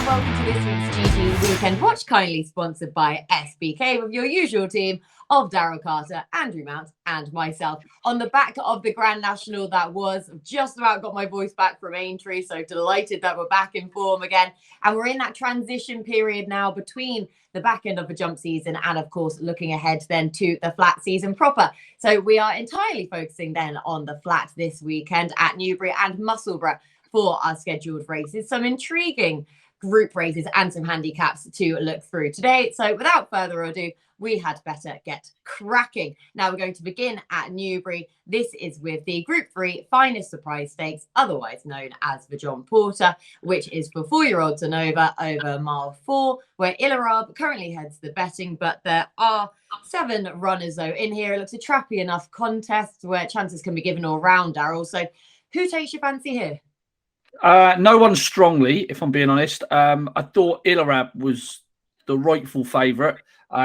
welcome to this week's GG Weekend Watch, kindly sponsored by SBK, with your usual team of Daryl Carter, Andrew Mount, and myself. On the back of the Grand National that was, just about got my voice back from Aintree, so delighted that we're back in form again. And we're in that transition period now between the back end of the jump season and, of course, looking ahead then to the flat season proper. So we are entirely focusing then on the flat this weekend at Newbury and Musselburgh for our scheduled races. Some intriguing group races and some handicaps to look through today. So without further ado, we had better get cracking. Now we're going to begin at Newbury. This is with the Group 3 Finest Surprise Stakes, otherwise known as the John Porter, which is for 4-year-olds and over mile 4, where Ilaraab currently heads the betting, but there are 7 runners though in here. It looks a trappy enough contest where chances can be given all round, Daryl. So who takes your fancy here? No one strongly, if I'm being honest. I thought Ilaraab was the rightful favourite.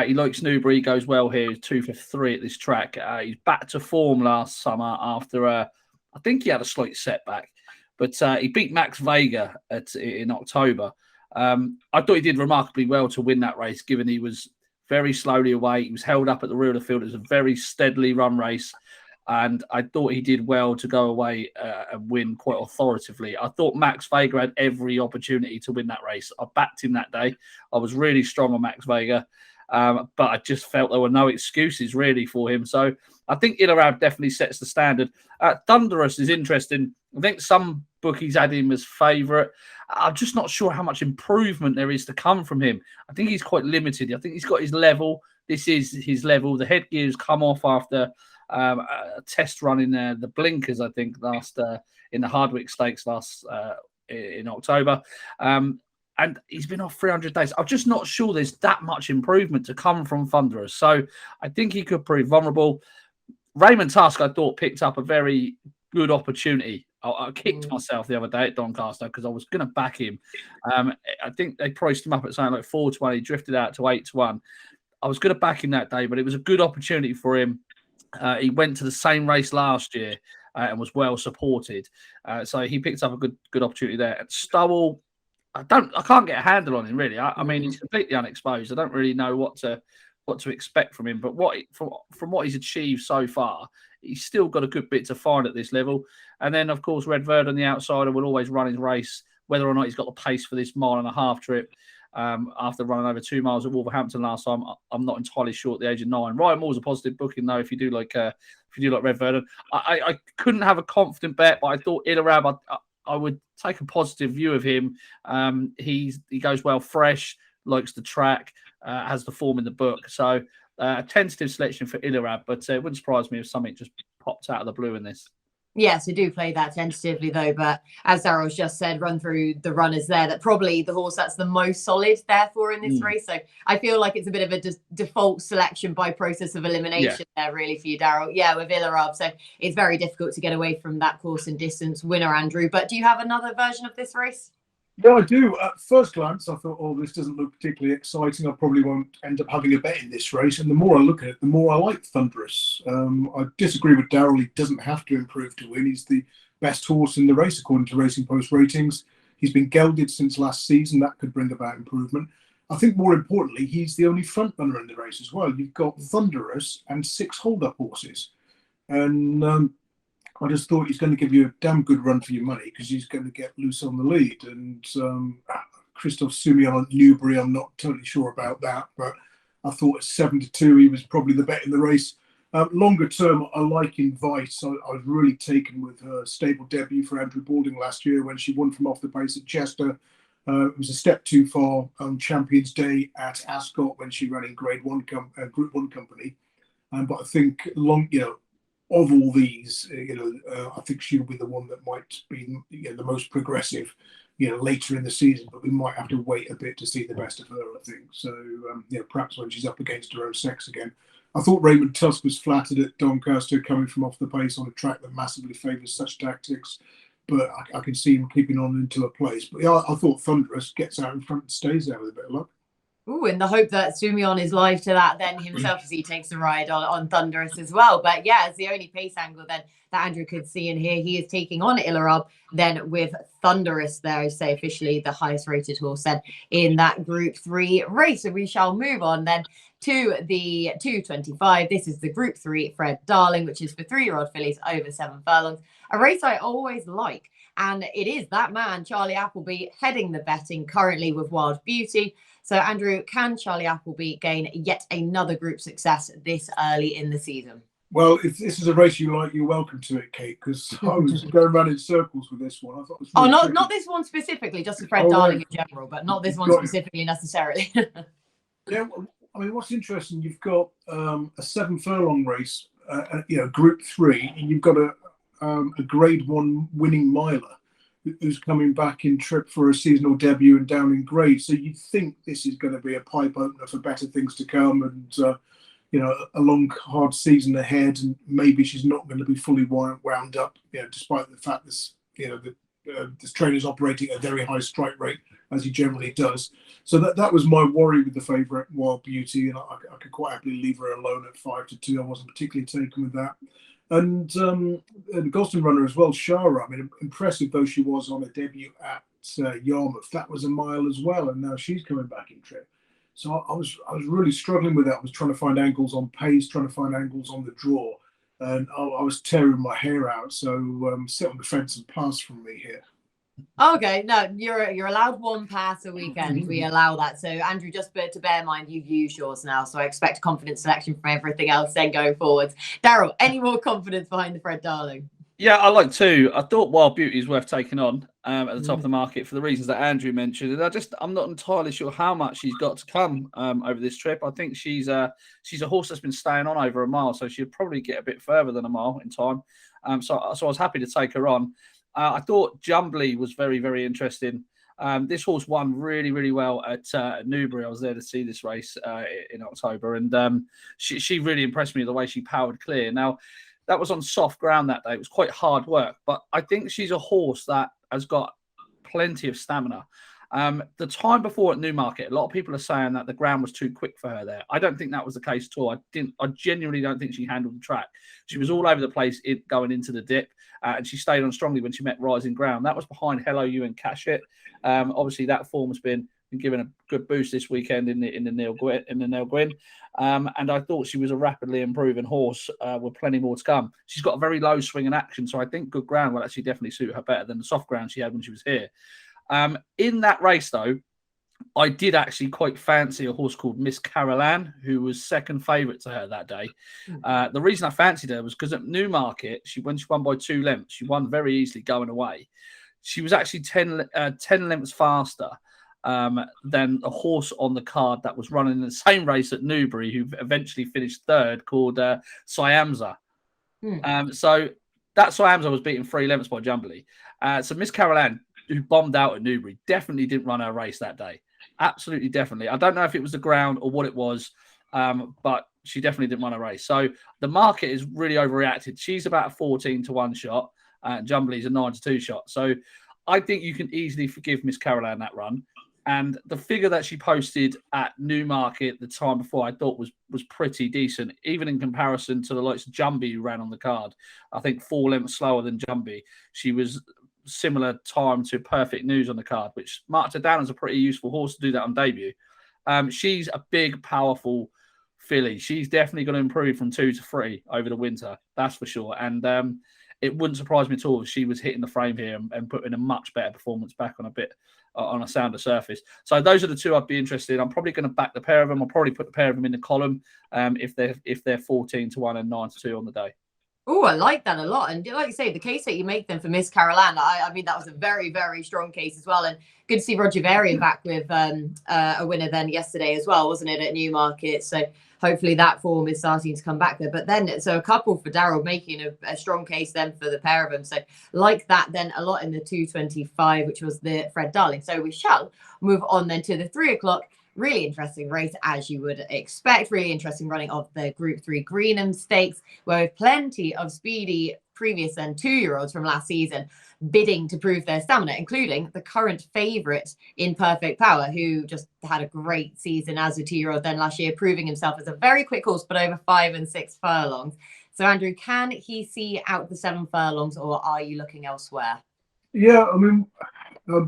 He likes Newbury, he goes well here. He's 2 for 3 at this track. He's back to form last summer after, I think he had a slight setback. But he beat Max Vega in October. I thought he did remarkably well to win that race, given he was very slowly away. He was held up at the rear of the field. It was a very steadily run race. And I thought he did well to go away and win quite authoritatively. I thought Max Vega had every opportunity to win that race. I backed him that day. I was really strong on Max Vega, but I just felt there were no excuses really for him. So I think Ilaraab definitely sets the standard. Thunderous is interesting. I think some bookies had him as favourite. I'm just not sure how much improvement there is to come from him. I think he's quite limited. I think he's got his level. This is his level. The headgear's come off after a test run in the blinkers, I think, last in the Hardwick Stakes last in October. And he's been off 300 days. I'm just not sure there's that much improvement to come from Thunderous. So I think he could prove vulnerable. Raymond Tusk, I thought, picked up a very good opportunity. I kicked myself the other day at Doncaster because I was going to back him. I think they priced him up at something like 4-1. He drifted out to 8-1. I was going to back him that day, but it was a good opportunity for him. He went to the same race last year and was well supported, so he picked up a good opportunity there. And Stowell, I can't get a handle on him really. I mean, he's completely unexposed. I don't really know what to expect from him. But from what he's achieved so far, he's still got a good bit to find at this level. And then of course Redverd on the outsider will always run his race, whether or not he's got the pace for this 1.5 mile trip. After running over 2 miles at Wolverhampton last time, I'm not entirely sure at the age of 9. Ryan Moore's a positive booking though. If you do like Redverd, I couldn't have a confident bet, but I thought Ilaraab, I would take a positive view of him. He goes well fresh, likes the track, has the form in the book. So a tentative selection for Ilaraab, but it wouldn't surprise me if something just popped out of the blue in this. Yes, we do play that tentatively though, but as Daryl's just said, run through the runners there, that probably the horse that's the most solid therefore in this race. So I feel like it's a bit of a default selection by process of elimination there really for you, Daryl. Yeah, with Ilaraab. So it's very difficult to get away from that course and distance winner, Andrew. But do you have another version of this race? Yeah, I do. At first glance, I thought, oh, this doesn't look particularly exciting. I probably won't end up having a bet in this race. And the more I look at it, the more I like Thunderous. I disagree with Daryl. He doesn't have to improve to win. He's the best horse in the race, according to Racing Post ratings. He's been gelded since last season. That could bring about improvement. I think more importantly, he's the only front runner in the race as well. You've got Thunderous and 6 hold-up horses. And I just thought he's going to give you a damn good run for your money because he's going to get loose on the lead. And Christophe Soumillon at Newbury, I'm not totally sure about that, but I thought at 7-2 he was probably the bet in the race. Longer term, I like Invite. I was really taken with her stable debut for Andrew Balding last year when she won from off the pace at Chester. It was a step too far on Champions Day at Ascot when she ran in Group 1 company. But I think of all these, I think she'll be the one that might be the most progressive, later in the season. But we might have to wait a bit to see the best of her, I think. So, perhaps when she's up against her own sex again. I thought Raymond Tusk was flattered at Doncaster coming from off the pace on a track that massively favours such tactics. But I can see him keeping on into a place. But yeah, I thought Thunderous gets out in front and stays there with a bit of luck. Ooh, in the hope that Sumion is live to that then himself as he takes a ride on Thunderous as well. But yeah, it's the only pace angle then that Andrew could see in here. He is taking on Ilaraab then with Thunderous there, say officially the highest rated horse then in that Group 3 race. So we shall move on then to the 225. This is the Group 3 Fred Darling, which is for 3-year-old fillies over 7 furlongs. A race I always like. And it is that man, Charlie Appleby, heading the betting currently with Wild Beauty. So, Andrew, can Charlie Appleby gain yet another group success this early in the season? Well, if this is a race you like, you're welcome to it, Kate, because I was going around in circles with this one. I thought it was really not this one specifically, just the Fred Darling in general, but not this one specifically necessarily. Yeah, I mean, what's interesting, you've got a 7 furlong race, Group 3, and you've got a Grade 1 winning miler who's coming back in trip for a seasonal debut and down in grade. So you think this is going to be a pipe opener for better things to come, and a long, hard season ahead, and maybe she's not going to be fully wound up, despite the fact this trainer's operating at a very high strike rate, as he generally does. So that was my worry with the favourite, Wild Beauty, and I could quite happily leave her alone at 5-2. I wasn't particularly taken with that. And the Gosden runner as well, Shara. I mean, impressive though she was on a debut at Yarmouth, that was a mile as well, and now she's coming back in trip. So I was really struggling with that. I was trying to find angles on pace, trying to find angles on the draw, and I was tearing my hair out. So sit on the fence and pass from me here. Okay, no, you're allowed one pass a weekend. We allow that. So Andrew, just to bear in mind, you've used yours now, so I expect confident selection from everything else then going forwards. Daryl, any more confidence behind the Fred Darling? Yeah, I like two. I thought Wild Beauty is worth taking on at the top of the market for the reasons that Andrew mentioned. And I'm not entirely sure how much she's got to come over this trip. I think she's a horse that's been staying on over a mile, so she'll probably get a bit further than a mile in time. So I was happy to take her on. I thought Jumbly was very, very interesting. This horse won really, really well at Newbury. I was there to see this race in October, and she really impressed me the way she powered clear. Now, that was on soft ground that day. It was quite hard work, but I think she's a horse that has got plenty of stamina. The time before at Newmarket, a lot of people are saying that the ground was too quick for her there. I don't think that was the case at all. I genuinely don't think she handled the track. She was all over the place going into the dip, and she stayed on strongly when she met rising ground. That was behind Hello You and Cash It. Obviously, that form has been given a good boost this weekend in the Neil Gwyn. And I thought she was a rapidly improving horse with plenty more to come. She's got a very low swing and action, so I think good ground will actually definitely suit her better than the soft ground she had when she was here. In that race, though, I did actually quite fancy a horse called Miss Caroline, who was second favourite to her that day. The reason I fancied her was because at Newmarket, when she won by 2 lengths, she won very easily going away. She was actually 10 lengths faster than a horse on the card that was running in the same race at Newbury, who eventually finished third, called Siamza. So that Siamza was beaten 3 lengths by Jumbly. So Miss Caroline, who bombed out at Newbury, definitely didn't run her race that day. Absolutely, definitely. I don't know if it was the ground or what it was, but she definitely didn't run a race. So the market is really overreacted. She's about a 14-1 shot, and Jumbly's a 9-2 shot. So I think you can easily forgive Miss Caroline that run. And the figure that she posted at Newmarket the time before, I thought was pretty decent, even in comparison to the likes of Jumbly who ran on the card. I think 4 lengths slower than Jumbly. She was similar time to Perfect News on the card, which marked her down as a pretty useful horse to do that on debut. She's a big, powerful filly. She's definitely going to improve from 2 to 3 over the winter, that's for sure. And it wouldn't surprise me at all if she was hitting the frame here and putting a much better performance back on a sounder surface. So those are the two I'd be interested in. I'm probably going to back the pair of them. I'll probably put the pair of them in the column if they're 14-1 and 9-2 on the day. Oh, I like that a lot. And like you say, the case that you make them for Miss Caroline, I mean, that was a very, very strong case as well. And good to see Roger Varian back with a winner then yesterday as well, wasn't it, at Newmarket? So hopefully that form is starting to come back there. But then, so a couple for Daryl making a strong case then for the pair of them. So like that then a lot in the 225, which was the Fred Darling. So we shall move on then to the 3 o'clock. Really interesting race, as you would expect. Really interesting running of the Group 3 Greenham Stakes, where with plenty of speedy previous and 2-year-olds from last season bidding to prove their stamina, including the current favourite in Perfect Power, who just had a great season as a 2-year-old then last year, proving himself as a very quick horse, but over 5 and 6 furlongs. So, Andrew, can he see out the 7 furlongs, or are you looking elsewhere? Yeah, I mean,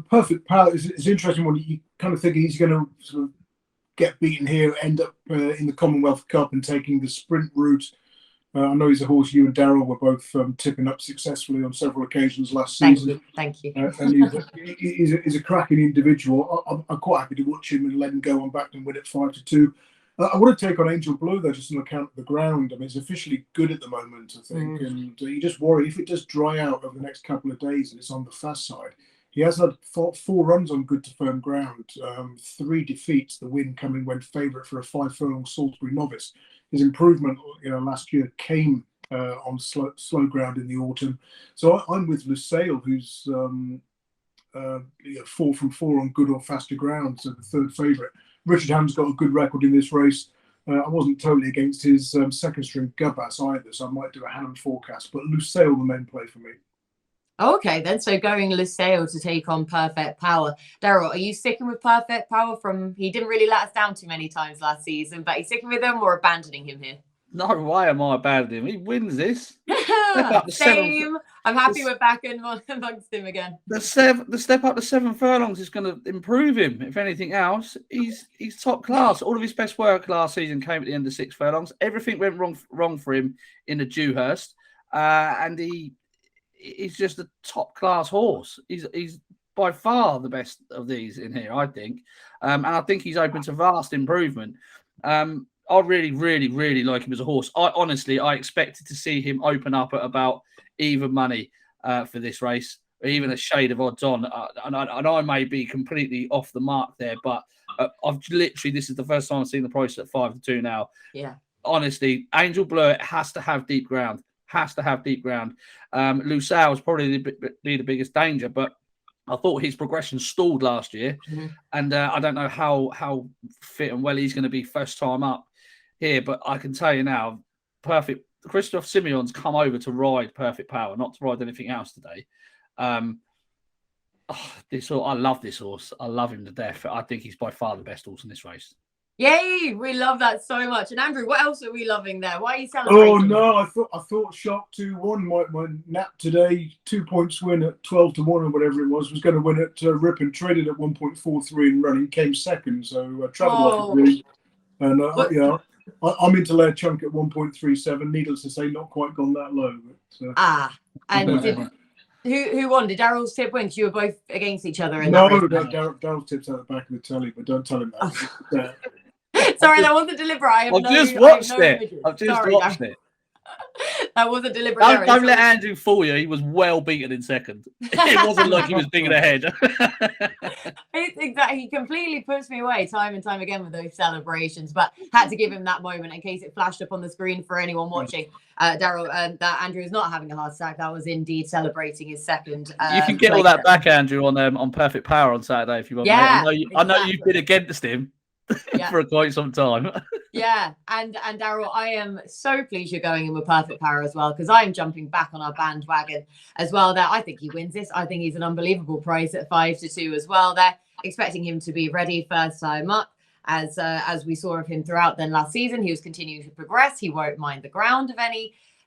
Perfect Power is interesting when you kind of think he's going to sort of get beaten here, end up in the Commonwealth Cup and taking the sprint route. I know he's a horse you and Daryl were both tipping up successfully on several occasions last season. Thank you. And he's a cracking individual. I'm quite happy to watch him and let him go on back and win at 5-2. I want to take on Angel Blue, though, just on account of the ground. I mean, it's officially good at the moment, I think. And you just worry if it does dry out over the next couple of days and it's on the fast side. He has had 4 runs on good to firm ground, 3 defeats, the win coming when favourite for a 5-furlong Salisbury novice. His improvement, last year came on slow ground in the autumn. So I'm with LUSAIL, who's 4 from 4 on good or faster ground, so the third favourite. Richard Ham's got a good record in this race. I wasn't totally against his second string Gubass either, so I might do a Ham forecast. But LUSAIL, the main play for me. Okay, then. So going LUSAIL to take on Perfect Power. Daryl, are you sticking with Perfect Power he didn't really let us down too many times last season, but are you sticking with him or abandoning him here? No way am I abandoning him. He wins this. Same. I'm happy we're back amongst him again. The step up to 7 furlongs is going to improve him. If anything else, he's top class. All of his best work last season came at the end of 6 furlongs. Everything went wrong for him in the Dewhurst, and he's just a top class horse. He's by far the best of these in here, I think, and I think he's open to vast improvement. I really, really, really like him as a horse. I expected to see him open up at about even money for this race, or even a shade of odds on. And I may be completely off the mark there, but this is the first time I've seen the price at 5-2 now. Yeah. Honestly, Angel Blur has to have deep ground. LUSAIL is probably the biggest danger, but I thought his progression stalled last year, and I don't know how fit and well he's going to be first time up here. But I can tell you now, Christoph Simeon's come over to ride Perfect Power, not to ride anything else today. I love this horse. I love him to death. I think he's by far the best horse in this race. Yay! We love that so much. And Andrew, what else are we loving there? Why are you celebrating? Oh no, I thought Shark 2-1 my nap today, 2 points win at 12-1 or whatever it was going to win at Ripon, traded at 1.43 and running, came second. So travelled like a dream. And I'm into Lair Chunk at 1.37. Needless to say, not quite gone that low. But, and who won? Did Daryl's tip win? Because you were both against each other. Daryl's tips out the back of the telly, but don't tell him that. Sorry, that wasn't deliberate. I've just watched it. That wasn't deliberate. Don't let Andrew fool you. He was well beaten in second. It wasn't like he was digging ahead. Exactly. He completely puts me away time and time again with those celebrations, but had to give him that moment in case it flashed up on the screen for anyone watching. Daryl, that Andrew is not having a heart attack. That was indeed celebrating his second. You can get all that back, Andrew, on Perfect Power on Saturday if you want. Yeah, I know you've been against him. For quite some time. Yeah, and Daryl, I am so pleased you're going in with Perfect Power as well, because I'm jumping back on our bandwagon as well there. I think he wins this. I think he's an unbelievable price at 5-2 as well there. Expecting him to be ready first time up, as we saw of him throughout then last season. He was continuing to progress. He won't mind the ground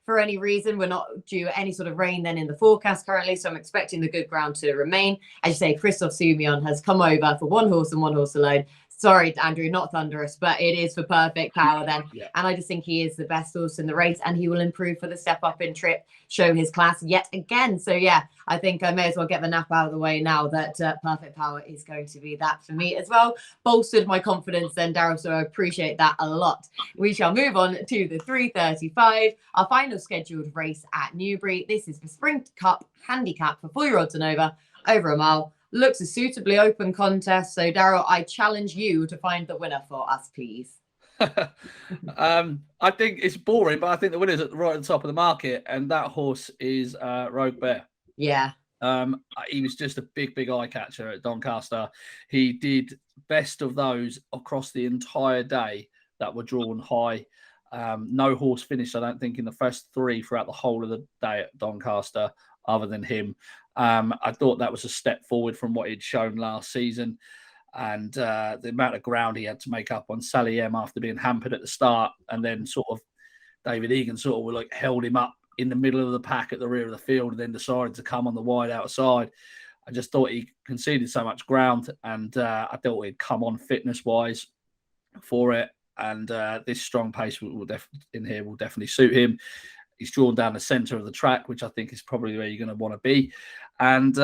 for any reason. We're not due any sort of rain then in the forecast currently, so I'm expecting the good ground to remain. As you say, Christoph Simeon has come over for 1 horse and 1 horse alone. Sorry, Andrew, not Thunderous, but it is for Perfect Power then. Yeah. And I just think he is the best horse in the race, and he will improve for the step up in trip, show his class yet again. So, yeah, I think I may as well get the nap out of the way now that Perfect Power is going to be that for me as well. Bolstered my confidence then, Daryl, so I appreciate that a lot. We shall move on to the 3:35, our final scheduled race at Newbury. This is the Sprint Cup Handicap for 4-year-olds and over a mile. Looks a suitably open contest. So, Daryl, I challenge you to find the winner for us, please. I think it's boring, but I think the winner's right at the top of the market, and that horse is Rogue Bear. Yeah. He was just a big eye catcher at Doncaster. He did best of those across the entire day that were drawn high. No horse finished, I don't think, in the first 3 throughout the whole of the day at Doncaster, other than him. I thought that was a step forward from what he'd shown last season. And the amount of ground he had to make up on Sally M after being hampered at the start, and then sort of David Egan sort of like held him up in the middle of the pack at the rear of the field, and then decided to come on the wide outside. I just thought he conceded so much ground, and I thought he'd come on fitness-wise for it. And this strong pace will definitely suit him. He's drawn down the centre of the track, which I think is probably where you're going to want to be. And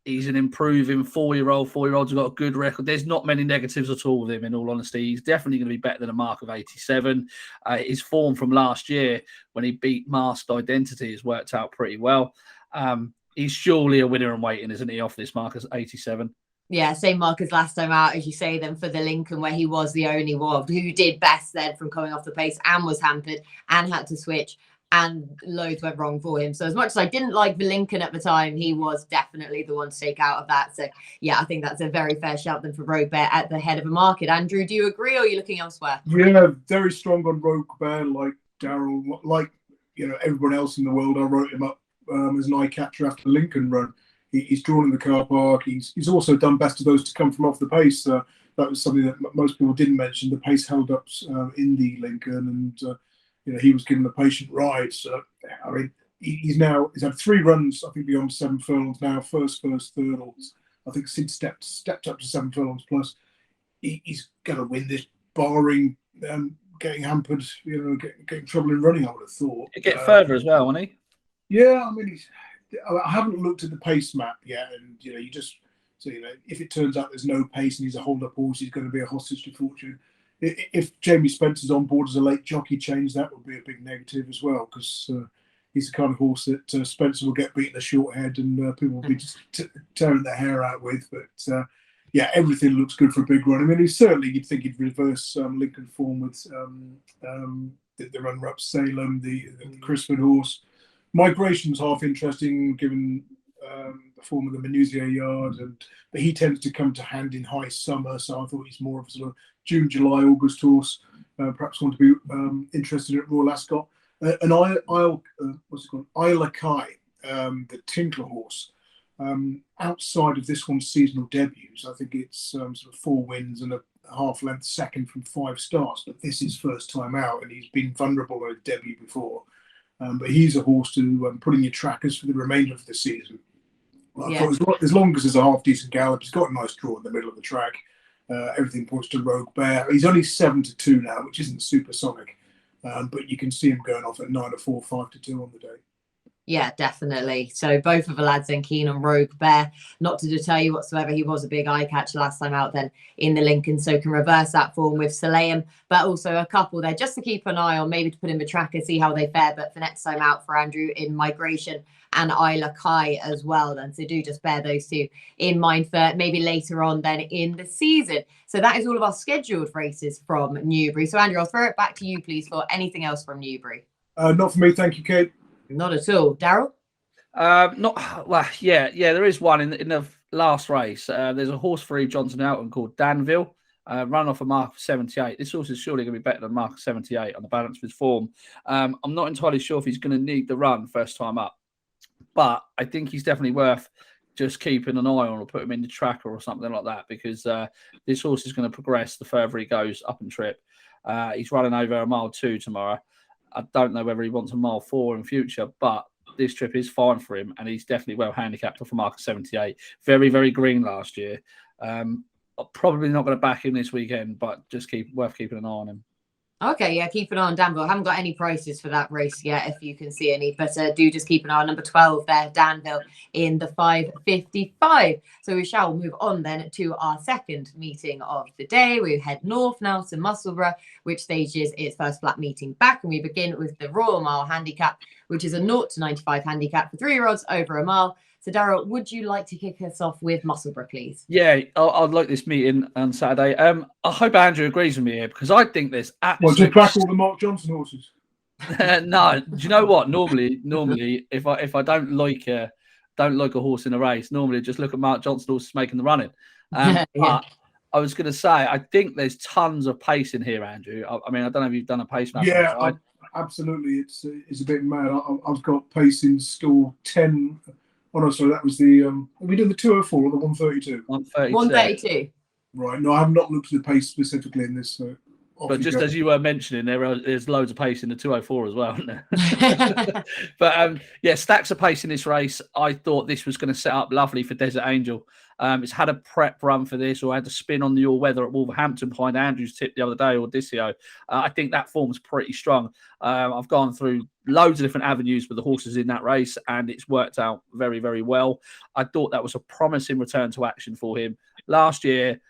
he's an improving 4-year-old. 4-year-olds have got a good record. There's not many negatives at all with him, in all honesty. He's definitely going to be better than a mark of 87. His form from last year, when he beat Masked Identity, has worked out pretty well. He's surely a winner in waiting, isn't he, off this mark as 87? Yeah, same mark as last time out, as you say, then for the Lincoln, where he was the only one who did best then from coming off the pace and was hampered and had to switch, and loads went wrong for him. So as much as I didn't like the Lincoln at the time, he was definitely the one to take out of that. So yeah, I think that's a very fair shout then for Rogue Bear at the head of the market. Andrew, do you agree, or are you looking elsewhere? Yeah, very strong on Rogue Bear, like Daryl, like everyone else in the world. I wrote him up as an eye catcher after the Lincoln run. He's drawn in the car park. He's also done best of those to come from off the pace. That was something that most people didn't mention. The pace held up in the Lincoln, and he was given a patient ride. So I mean, he's had 3 runs, I think, beyond 7 furlongs now. First, third, or I think since stepped up to 7 furlongs plus. He's going to win this, barring getting hampered, getting trouble in running. I would have thought. He'd get further as well, won't he? Yeah, I mean, I haven't looked at the pace map yet, and you just so if it turns out there's no pace and he's a hold-up horse, he's going to be a hostage to fortune. If Jamie Spencer's on board as a late jockey change, that would be a big negative as well, because he's the kind of horse that Spencer will get beaten a short head, and people will be just tearing their hair out with. But yeah, everything looks good for a big run. I mean, you'd think he'd reverse Lincoln form with the runner-up Salem, the Crispin horse. Migration's half interesting, given the form of the Menuisier yard, but he tends to come to hand in high summer, so I thought he's more of a sort of June, July, August horse. Perhaps want to be interested at Royal Ascot. And what's it called? Isla Kai, the Tinkler horse. Outside of this one's seasonal debuts, I think it's sort of 4 wins and a half-length second from 5 starts, but this is first time out, and he's been vulnerable on a debut before. But he's a horse to put in your trackers for the remainder of the season. I thought as long as there's a half-decent gallop, he's got a nice draw in the middle of the track. Everything points to Rogue Bear. He's only 7-2 now, which isn't supersonic, but you can see him going off at 9-4, 5-2 on the day. Yeah, definitely. So both of the lads then keen on Rogue Bear, not to deter you whatsoever. He was a big eye catch last time out then in the Lincoln, so can reverse that form with Salayam, but also a couple there just to keep an eye on, maybe to put in the tracker, see how they fare. But for next time out for Andrew in Migration and Isla Kai as well then. So do just bear those 2 in mind for maybe later on then in the season. So that is all of our scheduled races from Newbury. So Andrew, I'll throw it back to you, please, for anything else from Newbury. Not for me, thank you, Kate. Not at all. Daryl? Not well. Yeah. There is one in the last race. There's a horse for Eve Johnson Elton called Danville, run off a mark of 78. This horse is surely going to be better than a mark of 78 on the balance of his form. I'm not entirely sure if he's going to need the run first time up, but I think he's definitely worth just keeping an eye on, or put him in the tracker or something like that, because this horse is going to progress the further he goes up and trip. He's running over a mile 2 tomorrow. I don't know whether he wants a mile 4 in future, but this trip is fine for him, and he's definitely well handicapped off a mark of 78. Very, very green last year. Probably not going to back him this weekend, but just worth keeping an eye on him. Okay, yeah, keep an eye on Danville. I haven't got any prices for that race yet, if you can see any, but do just keep an eye on number 12 there, Danville, in the 5:55. So we shall move on then to our second meeting of the day. We head north now to Musselburgh, which stages its first flat meeting back, and we begin with the Royal Mile Handicap, which is a 0-95 handicap for 3-year-olds over a mile. So, Daryl, would you like to kick us off with Musselburgh, please? Yeah, I'd like this meeting on Saturday. I hope Andrew agrees with me here, because I think there's absolutely... Well, to back all the Mark Johnson horses. No, do you know what? Normally, if I don't like a horse in a race, normally just look at Mark Johnson horses making the running. But I was going to say, I think there's tons of pace in here, Andrew. I mean, I don't know if you've done a pace map. Yeah, absolutely. It's a bit mad. I've got pace in stall 10. Oh no, sorry, that was the. Have we done the 204 or the 132? 132. Right. No, I have not looked at the pace specifically in this. So but just as you were mentioning, there's loads of pace in the 204 as well, isn't there? But yeah, stacks of pace in this race. I thought this was going to set up lovely for Desert Angel. It's had a prep run for this, or had a spin on the all-weather at Wolverhampton behind Andrew's tip the other day, or GG.CO.UK. I think that form's pretty strong. I've gone through loads of different avenues with the horses in that race, and it's worked out very, very well. I thought that was a promising return to action for him. Last year,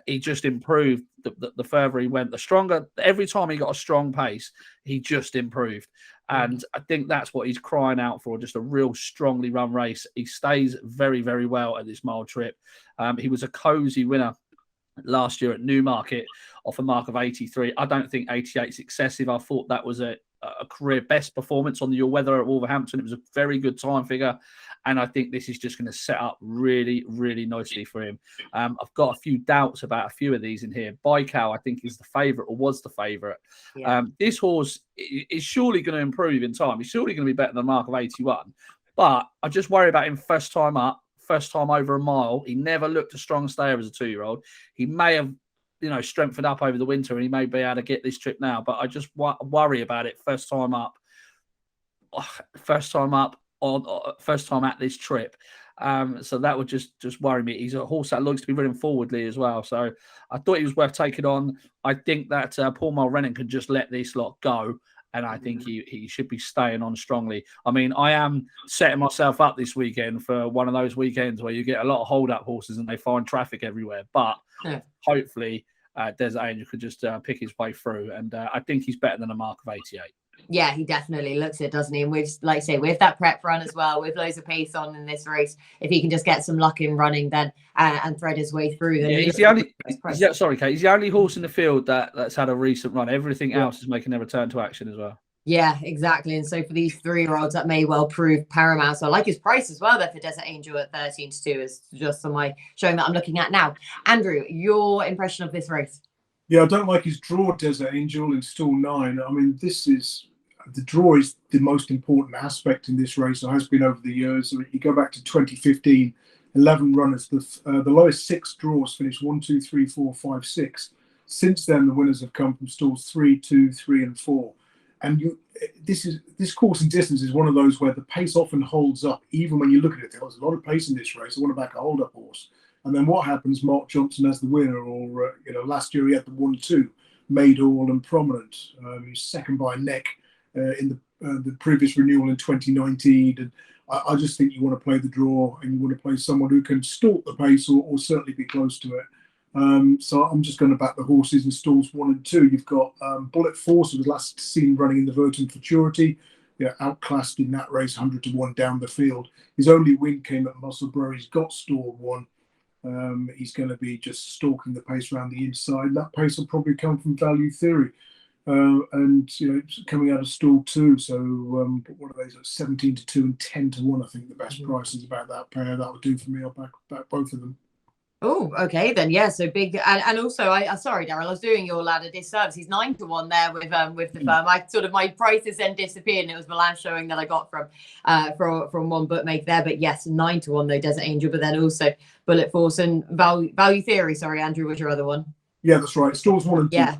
he just improved. The further he went, the stronger. Every time he got a strong pace, he just improved. And I think that's what he's crying out for, just a real strongly run race. He stays very, very well at this mile trip. He was a cosy winner last year at Newmarket off a mark of 83. I don't think 88 is excessive. I thought that was a career best performance on the all-weather at Wolverhampton. It was a very good time figure. And I think this is just going to set up really, really nicely for him. I've got a few doubts about a few of these in here. Baikal, I think, is the favourite, or was the favourite. Yeah. This horse is surely going to improve in time. He's surely going to be better than the mark of 81. But I just worry about him first time up, first time over a mile. He never looked a strong stayer as a 2-year-old. He may have, strengthened up over the winter, and he may be able to get this trip now. But I just worry about it first time up first time at this trip. So that would just worry me. He's a horse that looks to be running forwardly as well. So I thought he was worth taking on. I think that Paul Mulrennan can just let this lot go. And I think he should be staying on strongly. I mean, I am setting myself up this weekend for one of those weekends where you get a lot of hold-up horses and they find traffic everywhere. But hopefully Desert Angel could just pick his way through. And I think he's better than a mark of 88. Yeah, he definitely looks it, doesn't he? And with, like I say, with that prep run as well, with loads of pace on in this race, if he can just get some luck in running, then and thread his way through, then he's the only. Sorry, Kate. He's the only horse in the field that's had a recent run. Everything else is making their return to action as well. Yeah, exactly. And so for these 3-year-olds, that may well prove paramount. So I like his price as well there for Desert Angel at 13-2 is just on my showing that I'm looking at now. Andrew, your impression of this race? Yeah, I don't like his draw, Desert Angel, in stall 9. I mean, the draw is the most important aspect in this race. It has been over the years. You go back to 2015, 11 runners. The lowest 6 draws finished 1, 2, 3, 4, 5, 6. Since then, the winners have come from stalls 3, 2, 3, and 4. And this course and distance is one of those where the pace often holds up, even when you look at it. There's a lot of pace in this race. I want to back a hold-up horse. And then what happens? Mark Johnson as the winner, or last year he had the 1-2, Made All and Prominent. He's second by neck in the previous renewal in 2019. And I just think you want to play the draw, and you want to play someone who can stalk the pace or certainly be close to it. So I'm just going to back the horses in stalls 1 and 2. You've got Bullet Force, who was last seen running in the Verton Futurity. Yeah, outclassed in that race, 100-1 down the field. His only win came at Musselburgh. He's got stall 1. He's going to be just stalking the pace around the inside. That pace will probably come from Value Theory. And coming out of stall 2, so what are those? 17-2 and 10-1. I think the best price is about that pair. That would do for me. I'll back both of them. Oh, okay then. Yeah, so big, and also, sorry, Daryl, I was doing your lad a disservice. He's 9-1 there with the firm. My prices then disappeared, and it was the last showing that I got from one bookmaker there. But yes, 9-1 though, Desert Angel, but then also Bullet Force and Value Theory. Sorry, Andrew, was your other one? Yeah, that's right. Stalls 1 and 2. Yeah.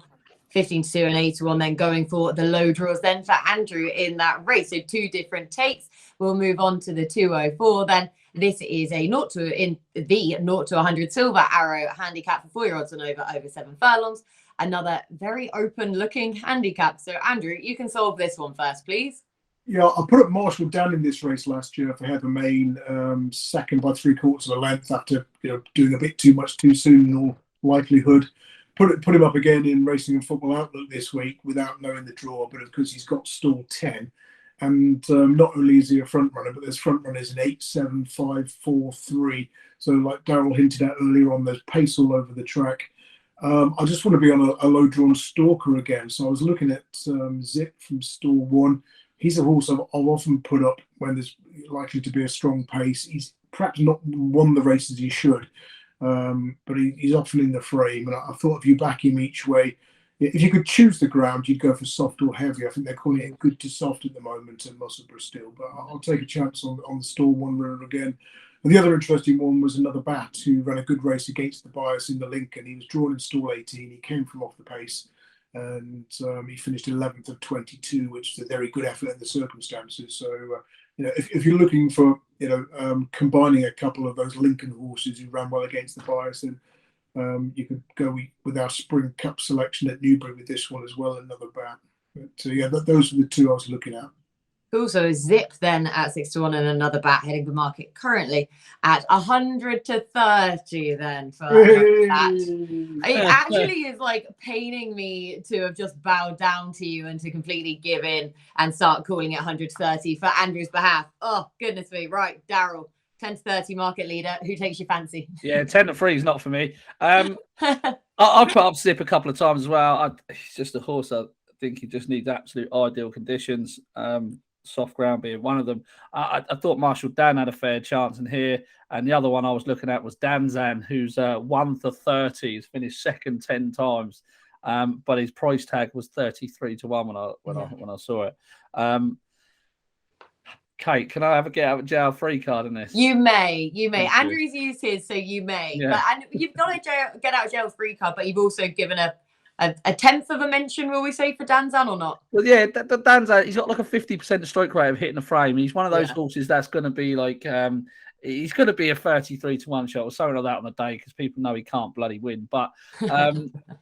15-2 and 8-1, then going for the low draws then for Andrew in that race. So 2 different takes. We'll move on to the 204 then. This is a 0 to 100 Silver Arrow handicap for 4-year-olds and over 7 furlongs. Another very open looking handicap. So Andrew, you can solve this one first, please. Yeah, I put up Marshall down in this race last year for Heather Main, second by 3/4 of a length after doing a bit too much too soon in all likelihood. Put him up again in Racing and Football Outlook this week without knowing the draw, but because he's got stall 10. And not only is he a front runner, but there's front runners in 8, 7, 5, 4, 3. So like Daryl hinted at earlier on, there's pace all over the track. I just want to be on a low drawn stalker again. So I was looking at Zip from stall 1. He's a horse I've often put up when there's likely to be a strong pace. He's perhaps not won the races he should. but he's often in the frame. And I thought if you back him each way, if you could choose the ground, you'd go for soft or heavy. I think they're calling it good to soft at the moment in Musselburgh still, but I'll take a chance on the stall one runner again. And the other interesting one was another BATT who ran a good race against the bias in the Lincoln. He was drawn in stall 18. He came from off the pace, and he finished 11th of 22, which is a very good effort in the circumstances. So, if you're looking for, combining a couple of those Lincoln horses who ran well against the bias, then you could go with our Spring Cup selection at Newbury with this one as well, another BATT. But those are the two I was looking at. Also, a zip then at 6-1 and another BATT heading the market currently at 100 to 30 then for that. It actually is like paining me to have just bowed down to you and to completely give in and start calling it 100 to 30 for Andrew's behalf. Oh, goodness me. Right, Daryl, 10 to 30 market leader. Who takes your fancy? Yeah, 10 to 3 is not for me. I put up Zip a couple of times as well. He's just a horse. I think he just needs absolute ideal conditions. Soft ground being one of them. I thought Marshall Dan had a fair chance in here, and the other one I was looking at was Danzan, who's 1 to 30. He's finished second 10 times, but his price tag was 33 to 1 when I saw it. Kate, can I have a get out of jail free card in this? You may. Thank Andrew's used his, so you may. Yeah. But and you've got a get out of jail free card, but you've also given a tenth of a mention, will we say, for Danzan or not? Well, yeah, Danzan, he's got like a 50% strike rate of hitting the frame. He's one of those horses that's going to be like, he's going to be a 33 to 1 shot or something like that on the day because people know he can't bloody win. But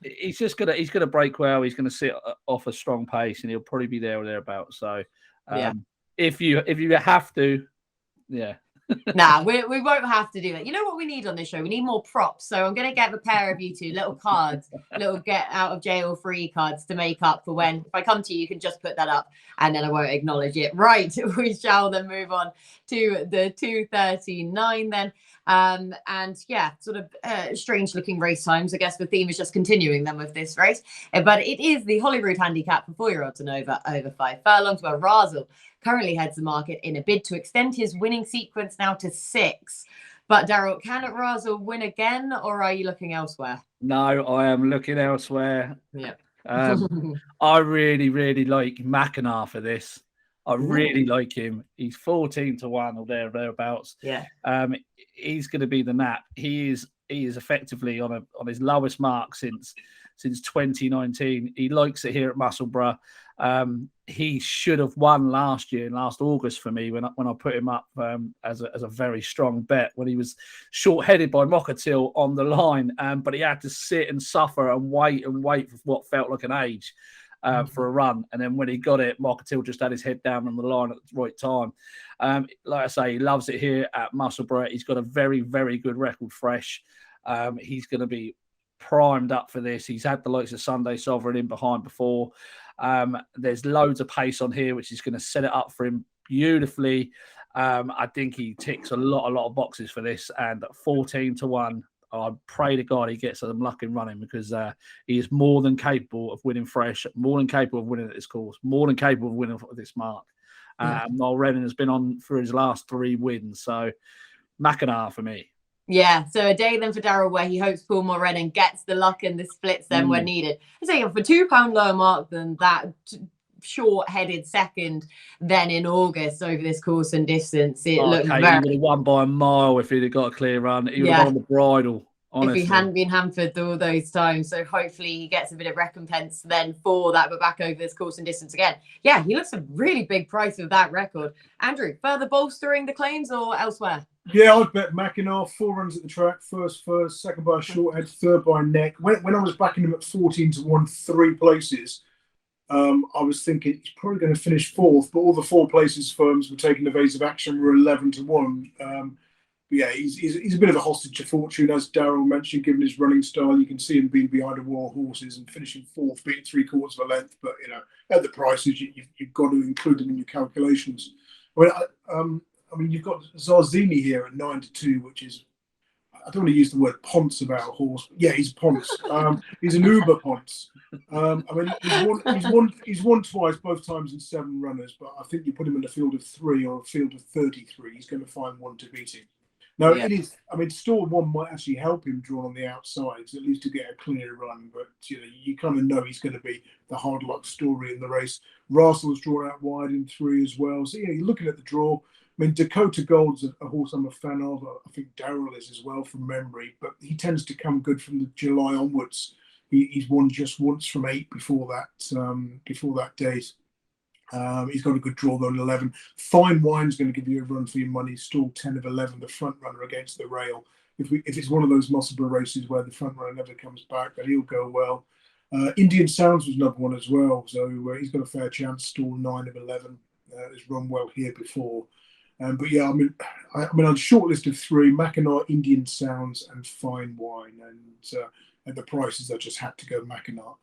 he's gonna break well. He's gonna sit off a strong pace and he'll probably be there or thereabouts. So if you have to, yeah. Nah, we won't have to do that. You know what we need on this show? We need more props. So I'm going to get a pair of you two little cards, little get out of jail free cards to make up for when, if I come to you, you can just put that up and then I won't acknowledge it. Right. We shall then move on to the 2:39 then. And yeah, sort of strange looking race times. I guess the theme is just continuing then with this race. But it is the Holyrood handicap for 4-year-olds and over 5 furlongs, where Razel currently heads the market in a bid to extend his winning sequence now to 6. But Daryl, can Razel win again, or are you looking elsewhere? No, I am looking elsewhere. Yeah. I really, really like Makanah for this. I really like him. He's 14 to 1 or thereabouts. Yeah. He's going to be the nap. He is effectively on his lowest mark since 2019. He likes it here at Musselburgh. He should have won last August for me when I put him up as a very strong bet when he was short-headed by Mokkatil on the line, but he had to sit and suffer and wait for what felt like an age for a run, and then when he got it, Mokkatil just had his head down on the line at the right time. Like I say, he loves it here at Musselburgh. He's got a very, very good record fresh. He's going to be primed up for this. He's had the likes of Sunday Sovereign in behind before. There's loads of pace on here, which is going to set it up for him beautifully. I think he ticks a lot of boxes for this, and 14 to 1. I pray to God he gets some luck in running because he is more than capable of winning fresh, more than capable of winning at this course, more than capable of winning at this mark. Noel Redding has been on for his last 3 wins, so Makanah for me. Yeah, so a day then for Daryl where he hopes Paul Morenin gets the luck and the splits then when needed. I say for £2 lower mark than that short-headed second then in August over this course and distance. It looked very... He would have won by a mile if he'd have got a clear run. He would have won the bridle, honestly. If he hadn't been hampered all those times. So hopefully he gets a bit of recompense then for that, but back over this course and distance again. Yeah, he looks a really big price with that record. Andrew, further bolstering the claims or elsewhere? Yeah, I'd bet Makanah, 4 runs at the track, first, second by a short head, third by a neck. When I was backing him at 14 to 1, 3 places, I was thinking he's probably going to finish 4th, but all the 4 places firms were taking evasive action were 11 to 1. But yeah, he's a bit of a hostage to fortune, as Daryl mentioned, given his running style. You can see him being behind a wall of horses and finishing 4th, beating 3/4 of a length. But at the prices, you've got to include them in your calculations. I mean, you've got Zarzini here at 9 to 2, which is, I don't want to use the word ponce about a horse, but yeah, he's ponce. He's an uber ponce. I mean, he's won twice, both times in 7 runners, but I think you put him in a field of 3 or a field of 33, he's going to find one to beat him. No, Yeah. it is. I mean, Stall 1 might actually help him draw on the outsides, at least to get a clear run. But you kind of know he's going to be the hard luck story in the race. Russell's drawn out wide in 3 as well. So you're looking at the draw. I mean, Dakota Gold's a horse I'm a fan of. I think Daryl is as well from memory, but he tends to come good from the July onwards. He's won just once from 8 before that date. He's got a good draw though in 11. Fine Wine's going to give you a run for your money. Stall 10 of 11, the front runner against the rail. If it's one of those Musselburgh races where the front runner never comes back, then he'll go well. Indian Sounds was another one as well, so he's got a fair chance. Stall 9 of 11 has run well here before. But yeah, I mean, on a short list of 3: Makanah, Indian Sounds, and Fine Wine, and the prices I just had to go Makanah.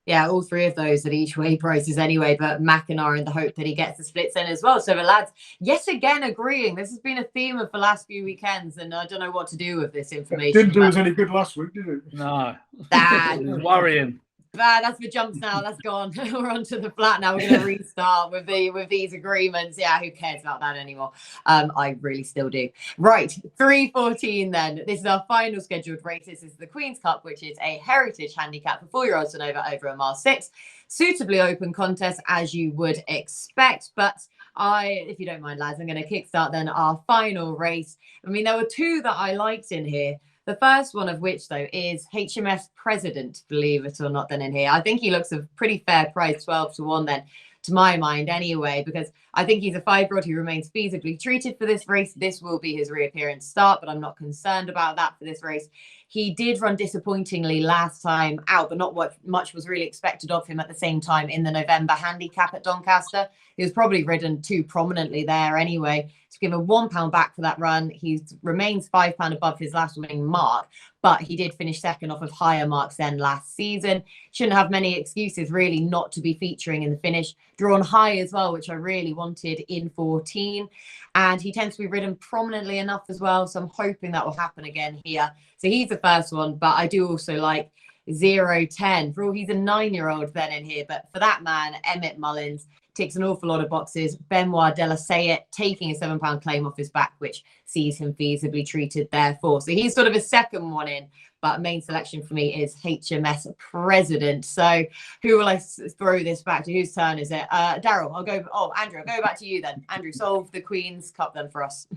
Yeah, all 3 of those at each way prices anyway, but Makanah in the hope that he gets the splits in as well. So the lads, yet again, agreeing. This has been a theme of the last few weekends, and I don't know what to do with this information. Didn't do us any good last week, did it? No. That Worrying. That's the jumps now. That's gone. We're on to the flat now. We're going to restart with these agreements. Yeah, who cares about that anymore? I really still do. Right, 3:14 then. This is our final scheduled race. This is the Queen's Cup, which is a heritage handicap for 4-year-olds and over a mile 6. Suitably open contest as you would expect, but if you don't mind, lads, I'm going to kickstart then our final race. I mean, there were 2 that I liked in here. The first one of which, though, is HMS President, believe it or not, then in here. I think he looks a pretty fair price, 12 to 1 then, to my mind anyway, because I think he's a 5-year-old who remains feasibly treated for this race. This will be his reappearance start, but I'm not concerned about that for this race. He did run disappointingly last time out, but not what much was really expected of him at the same time in the November handicap at Doncaster. He was probably ridden too prominently there anyway. To give a £1 back for that run, he remains £5 above his last winning mark, but he did finish second off of higher marks than last season. Shouldn't have many excuses really not to be featuring in the finish. Drawn high as well, which I really wanted in 14. And he tends to be ridden prominently enough as well, so I'm hoping that will happen again here. So he's the first one, but I do also like 0-10. For all he's a 9-year-old then in here, but for that man, Emmett Mullins ticks an awful lot of boxes. Benoit de la Sayette taking a £7 claim off his back, which sees him feasibly treated therefore. So he's sort of a second one in, but main selection for me is HMS President. So who will I throw this back to? Whose turn is it? Daryl, I'll go. Oh, Andrew, I'll go back to you then. Andrew, solve the Queen's Cup then for us.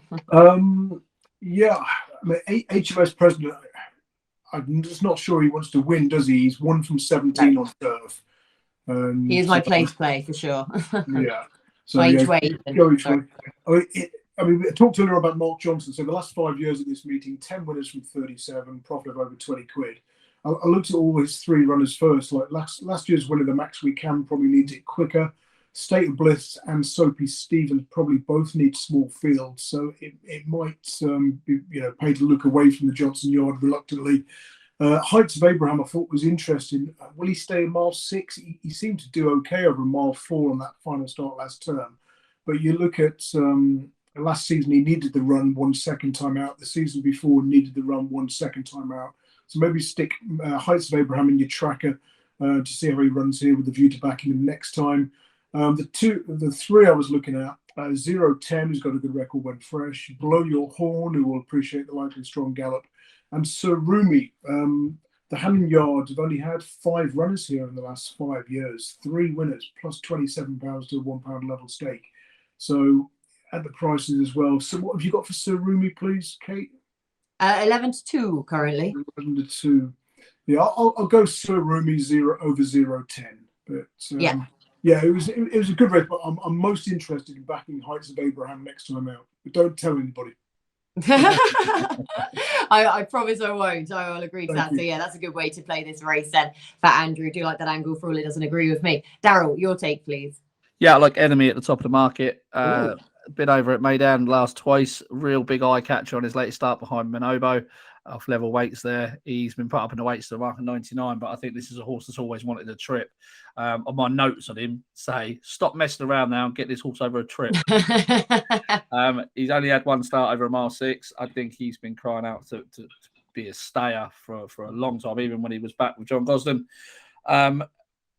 Yeah, I mean, HMS President, I'm just not sure he wants to win, does he? He's 1 from 17 on turf. He is my place play for sure. Yeah. So By each yeah, way. go each way. I mean, we talked earlier about Mark Johnson. So the last 5 years at this meeting, 10 winners from 37, profit of over 20 quid. I looked at all his 3 runners first. Like last year's winner, the Max We Can, probably needs it quicker. State of Bliss and Soapy Stevens probably both need small fields, so it might be, pay to look away from the Johnson Yard reluctantly. Heights of Abraham I thought was interesting. Will he stay in mile 6? He seemed to do okay over mile 4 on that final start last term. But you look at last season, he needed the run 1 second time out. The season before needed the run 1 second time out. So maybe stick Heights of Abraham in your tracker to see how he runs here with the view to backing him next time. The 3 I was looking at, 0-10, who's got a good record when fresh. Blow Your Horn, who will appreciate the light and strong gallop. And SIROBBIE, the Hannon Yards have only had 5 runners here in the last 5 years, 3 winners, plus £27 to a £1 level stake. So at the prices as well. So what have you got for SIROBBIE, please, Kate? 11 to 2 currently. 11 to 2. Yeah, I'll go SIROBBIE 0 over 0-10. But yeah, it was a good race. But I'm most interested in backing Heights of Abraham next time out. But don't tell anybody. I promise I won't. I will agree to that. So yeah, that's a good way to play this race then for Andrew. Do like that angle for all it doesn't agree with me. Daryl, your take, please. Yeah, I like Enemy at the top of the market. Been over at Maidan last twice. Real big eye catcher on his latest start behind Manobo. Off level weights there. He's been put up in the weights to the mark of 99, but I think this is a horse that's always wanted a trip. On my notes on him say, stop messing around now and get this horse over a trip. He's only had 1 start over a mile 6. I think he's been crying out to be a stayer for a long time, even when he was back with John Gosden.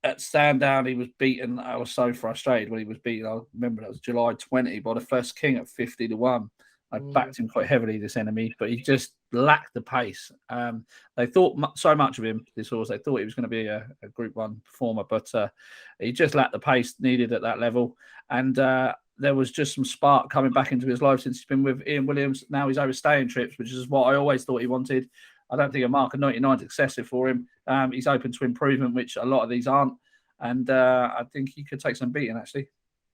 At Sandown, he was beaten. I was so frustrated when he was beaten. I remember that was July 20 by the First King at 50 to 1. I backed him quite heavily, this enemy, but he just lacked the pace. They thought so much of him, this horse. They thought he was going to be a Group 1 performer, but he just lacked the pace needed at that level. And there was just some spark coming back into his life since he's been with Ian Williams. Now he's overstaying trips, which is what I always thought he wanted. I don't think a mark of 99 is excessive for him. He's open to improvement, which a lot of these aren't. And I think he could take some beating, actually.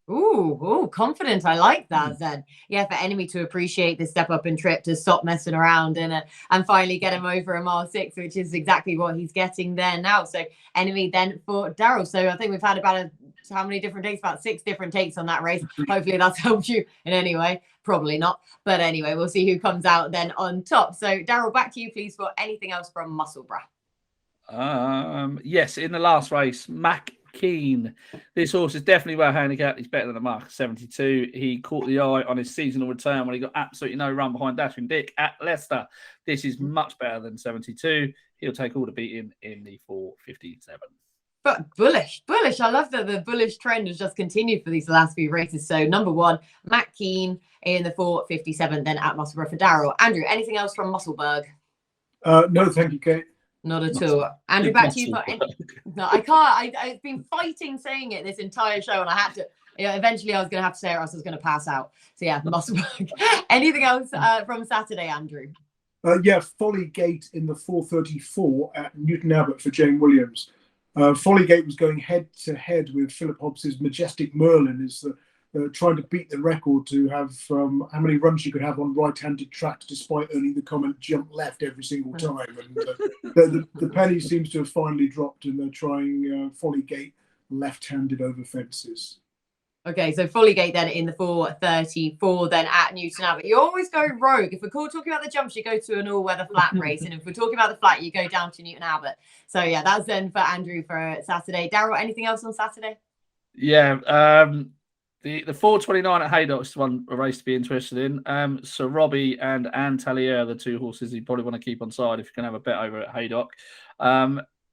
Ooh, confident. I like that then. Yeah, for enemy to appreciate this step up in trip, to stop messing around and finally get him over a mile 6, which is exactly what he's getting there now. So enemy then for Daryl. So I think we've had about how many different takes? About 6 different takes on that race. Hopefully that's helped you in any way. Probably not. But anyway, we'll see who comes out then on top. So Daryl, back to you, please, for anything else from Musselburgh. Yes, in the last race, MAKEEN. This horse is definitely well handicapped. He's better than a mark of 72. He caught the eye on his seasonal return when he got absolutely no run behind Dashing Dick at Leicester. This is much better than 72. He'll take all the beating in the 4:57. But bullish. I love that the bullish trend has just continued for these last few races. So number 1, MAKEEN in the 4:57, then at Musselburgh for Daryl. Andrew, anything else from Musselburgh? No, thank you, Kate. Not at all. Andrew, back to you. No, I can't. I've been fighting saying it this entire show, and I had to. Eventually, I was going to have to say it, or else I was going to pass out. So yeah, Musselburgh. Anything else from Saturday, Andrew? Yeah, FOLLY Gate in the 4:34 at Newton Abbot for Jane Williams. FOLLY Gate was going head to head with Philip Hobbs's Majestic Merlin, is trying to beat the record to have how many runs you could have on right-handed tracks, despite earning the comment "jump left" every single time. And the penny seems to have finally dropped, and they're trying FOLLY Gate left-handed over fences. Okay, so FOLLY Gate then in the 4:34, then at Newton Abbot. You always go rogue. If we're talking about the jumps, you go to an all-weather flat race, and if we're talking about the flat, you go down to Newton Abbot. So yeah, that's then for Andrew for Saturday. Daryl, anything else on Saturday? Yeah, the 4:29 at Haydock is one race to be interested in. SIROBBIE and TAILLUR are the 2 horses you probably want to keep on side if you can have a bet over at Haydock.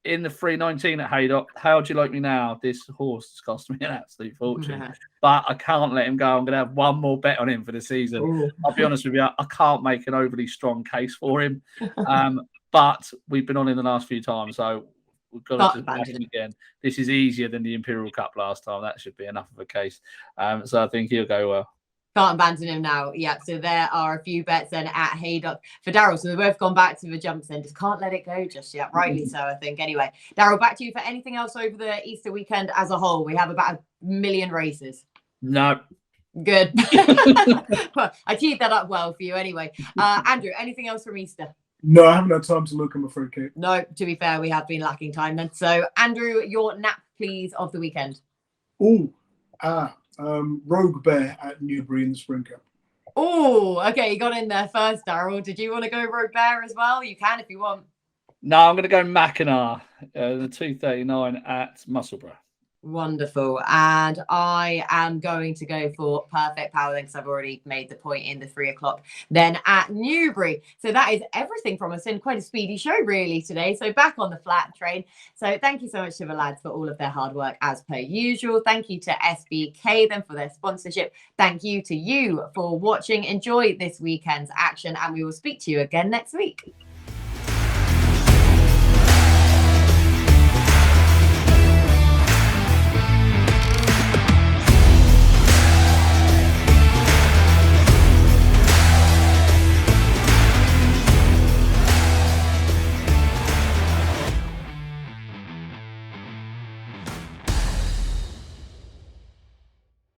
In the 3:19 at Haydock, How Do You Like Me Now? This horse has cost me an absolute fortune, but I can't let him go. I'm going to have one more bet on him for the season. Ooh. I'll be honest with you, I can't make an overly strong case for him, but we've been on him the last few times, so we've got to back him again. This is easier than the Imperial Cup last time. That should be enough of a case. So I think he'll go well. Can't abandon him now. Yeah, so there are a few bets then at Haydock for Daryl. So they've both gone back to the jumps then. Just can't let it go just yet. Rightly so, I think. Anyway, Daryl, back to you for anything else over the Easter weekend as a whole. We have about 1 million races. No. Good. Well, I teed that up well for you anyway. Andrew, anything else from Easter? No, I haven't had time to look, I'm afraid, Kate. No, to be fair, we have been lacking time then. So, Andrew, your nap, please, of the weekend. Rogue Bear at Newbury in the Spring Cup. Oh, okay, you got in there first, Daryl. Did you want to go Rogue Bear as well? You can if you want. No, I'm going to go Makanah, the 2:39 at Musselburgh. Wonderful. And I am going to go for Perfect Power then, because I've already made the point in the 3 o'clock then at Newbury. So that is everything from us in quite a speedy show really today. So back on the flat train. So thank you so much to the lads for all of their hard work as per usual. Thank you to SBK then for their sponsorship. Thank you to you for watching. Enjoy this weekend's action, and we will speak to you again next week.